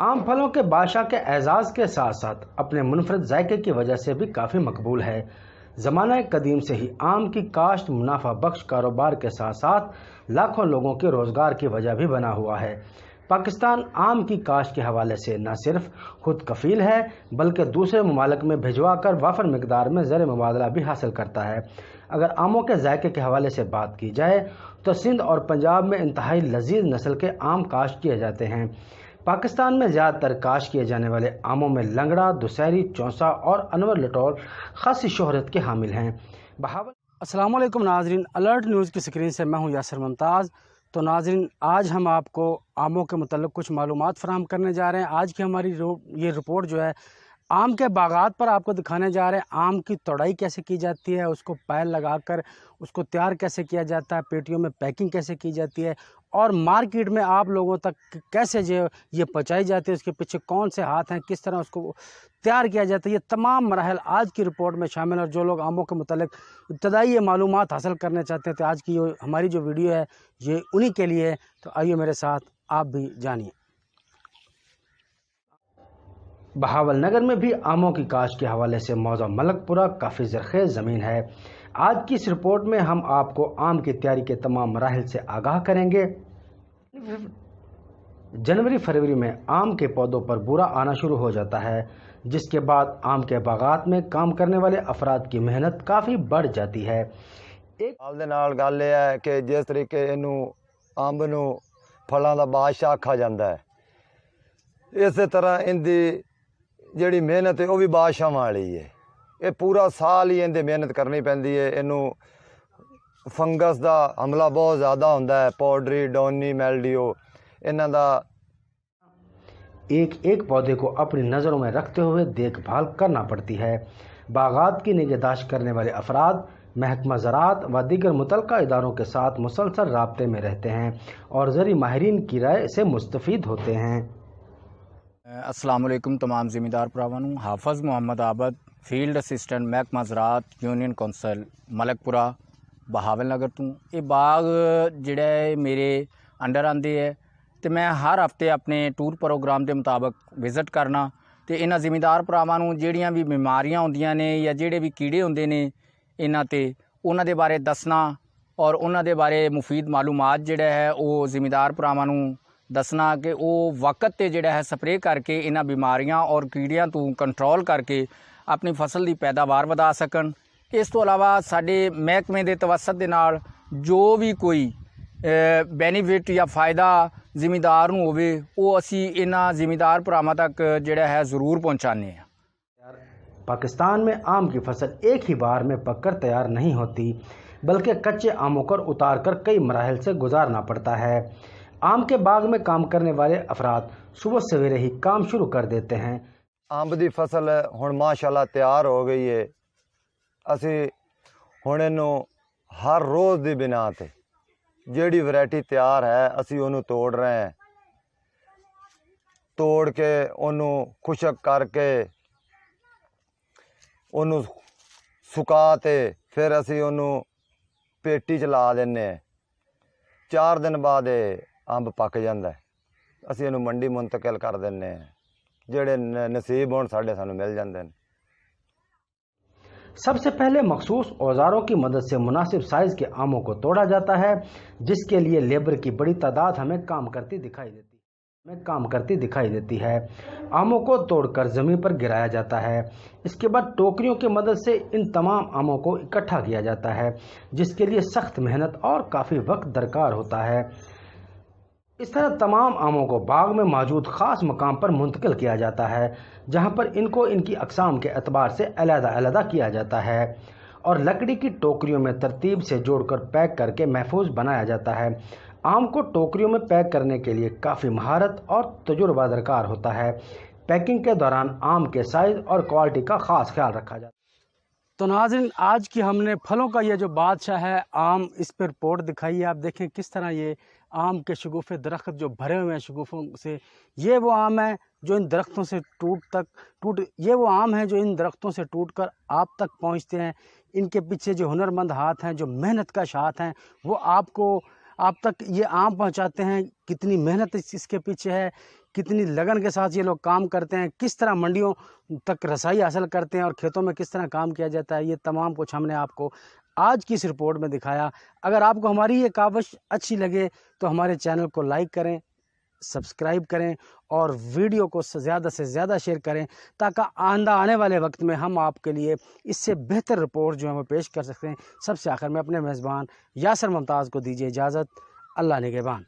आम फलों के बादशाह के एजाज़ के साथ साथ अपने मुनफरद जायके की वजह से भी काफ़ी मकबूल है। ज़माना कदीम से ही आम की काश्त मुनाफा बख्श कारोबार के साथ साथ लाखों लोगों के रोज़गार की वजह भी बना हुआ है। पाकिस्तान आम की काश्त के हवाले से न सिर्फ खुद कफ़ील है बल्कि दूसरे ममालिक में भिजवा कर वाफर मकदार में ज़र मुबादला भी हासिल करता है। अगर आमों के जायके के हवाले से बात की जाए तो सिंध और पंजाब में इंतहाई लजीज नस्ल के आम काश्त किए जाते हैं। पाकिस्तान में ज़्यादातर काश्त किए जाने वाले आमों में लंगड़ा, दुसहरी, चौंसा और अनवर लटोर खासी शोहरत के हामिल हैं। बहावल अस्सलाम वालेकुम नाजरीन, अलर्ट न्यूज़ की स्क्रीन से मैं हूं यासिर मुमताज़। तो नाजरीन, आज हम आपको आमों के मुतल्लिक़ कुछ मालूमात फराहम करने जा रहे हैं। आज की हमारी ये रिपोर्ट जो है आम के बागात पर आपको दिखाने जा रहे हैं। आम की तोड़ाई कैसे की जाती है, उसको पैल लगाकर उसको तैयार कैसे किया जाता है, पेटियों में पैकिंग कैसे की जाती है और मार्केट में आप लोगों तक कैसे जो ये पहुंचाई जाती है, उसके पीछे कौन से हाथ हैं, किस तरह उसको तैयार किया जाता है, ये तमाम मराहल आज की रिपोर्ट में शामिल है। और जो लोग आमों के मुतल्लिक़ इब्तदाई ये मालूमात हासिल करना चाहते हैं तो आज की हमारी जो वीडियो है ये उन्हीं के लिए है। तो आइए मेरे साथ आप भी जानिए। बहावल नगर में भी आमों की काश्त के हवाले से मौज़ा मलकपुरा काफ़ी ज़रख़ेज़ ज़मीन है। आज की इस रिपोर्ट में हम आपको आम की तैयारी के तमाम मराहिल से आगाह करेंगे। जनवरी फरवरी में आम के पौधों पर बूरा आना शुरू हो जाता है, जिसके बाद आम के बागात में काम करने वाले अफराद की मेहनत काफ़ी बढ़ जाती है। एक दे नाल गल यह है कि जिस तरीके इनू अंब नू फलों का बादशाह आखा जाता है, इस तरह इनकी जिहड़ी मेहनत है वह भी बादशाह वाली है। ये पूरा साल ही इनकी मेहनत करनी पैंदी है। इनू फंगस का हमला बहुत ज़्यादा होंदा है, पाउडरी, डॉनी, मेल्डियो, इन्हां दा एक एक पौधे को अपनी नज़रों में रखते हुए देखभाल करना पड़ती है। बागात की निगहदाश्त करने वाले अफराद महकमा ज़राअत व दीगर मुतल्लिका इदारों के साथ मुसलसल राब्ते में रहते हैं और ज़री माहिरीन की राय से मुस्तफ़ीद होते हैं। अस्सलाम वालेकुम तमाम ज़िम्मेदार भरावां। हाफिज़ मोहम्मद आबद, फील्ड असिस्टेंट महकमा ज़राअत यूनियन कौंसल मलकपुरा बहावल नगर तू। ये बाग जिहड़ा मेरे अंडर आंदे है तो मैं हर हफ्ते अपने टूर प्रोग्राम के मुताबिक विजिट करना तो इन्हां ज़िम्मेदार भरावां नूं जिहड़ियां भी बीमारियां होंदियां ने या जिहड़े भी कीड़े होंदे ने इन्हां ते उन्हां दे बारे दसना और उन्हां दे बारे मुफीद मालूमात जिहड़ा है वो ज़िम्मेदार भरावां नूं दसना कि वो वक्त ते जिहड़ा है स्प्रे करके इन्हां बीमारियां और कीड़ियां तो कंट्रोल करके अपनी फसल की पैदावार वधा सकन। इस तो अलावा साडे महकमे दे तवसत दे नाल जो भी कोई बेनीफिट या फ़ायदा जिमीदार नूं होवे वो असी इन्हां जिमीदार भरावां तक जिहड़ा है ज़रूर पहुँचाने हैं। पाकिस्तान में आम की फसल एक ही बार में पककर तैयार नहीं होती बल्कि कच्चे आमों को उतार कर कई मराहल से गुजारना पड़ता है। आम के बाग में काम करने वाले अफराद सुबह सवेरे ही काम शुरू कर देते हैं। अंब की फसल हुण माशाअल्लाह तैयार हो गई है। असी हुण इनू हर रोज़ की बिना ते जिहड़ी वैरायटी तैयार है असी उन्होंने तोड़ रहे हैं। तोड़ के उन्होंने खुशक करके उन्होंने सुका ते फिर असी उन्होंने पेटी च ला देने। 4 दिन बाद अंब पक जाता है, असी इन्हू मंडी मुंतकिल कर देने। जिहड़े नसीब होण साडे सानू मिल जाते हैं। सबसे पहले मखसूस औजारों की मदद से मुनासिब साइज के आमों को तोड़ा जाता है, जिसके लिए लेबर की बड़ी तादाद हमें काम करती दिखाई देती है। आमों को तोड़कर जमीन पर गिराया जाता है। इसके बाद टोकरियों की मदद से इन तमाम आमों को इकट्ठा किया जाता है, जिसके लिए सख्त मेहनत और काफ़ी वक्त दरकार होता है। इस तरह तमाम आमों को बाग में मौजूद ख़ास मकाम पर मुंतकिल किया जाता है, जहां पर इनको इनकी अक़साम के एतबार से अलग-अलग किया जाता है और लकड़ी की टोकरियों में तरतीब से जोड़कर पैक करके महफूज बनाया जाता है। आम को टोकरियों में पैक करने के लिए काफ़ी महारत और तजुर्बा दरकार होता है। पैकिंग के दौरान आम के साइज़ और क्वालिटी का ख़ास ख्याल रखा जाता है। तो नाज़रीन, आज की हमने फलों का ये जो बादशाह है आम, इस पर रिपोर्ट दिखाई है। आप देखें किस तरह ये आम के शगुफ़े दरख्त जो भरे हुए हैं शगुफ़ों से, ये वो आम है जो इन दरख्तों से ये वो आम है जो इन दरख्तों से टूटकर आप तक पहुंचते हैं। इनके पीछे जो हुनरमंद हाथ हैं, जो मेहनत कश हाथ हैं, वो आपको आप तक ये आम पहुंचाते हैं, कितनी मेहनत इसके पीछे है, कितनी लगन के साथ ये लोग काम करते हैं, किस तरह मंडियों तक रसाई हासिल करते हैं और खेतों में किस तरह काम किया जाता है, ये तमाम कुछ हमने आपको आज की इस रिपोर्ट में दिखाया। अगर आपको हमारी ये काविश अच्छी लगे तो हमारे चैनल को लाइक करें, सब्सक्राइब करें और वीडियो को ज़्यादा से ज़्यादा शेयर करें, ताकि आने वाले वक्त में हम आपके लिए इससे बेहतर रिपोर्ट जो है वो पेश कर सकते हैं। सबसे आखिर में अपने मेज़बान यासर मुमताज़ को दीजिए इजाज़त। अल्लाह निगहबान।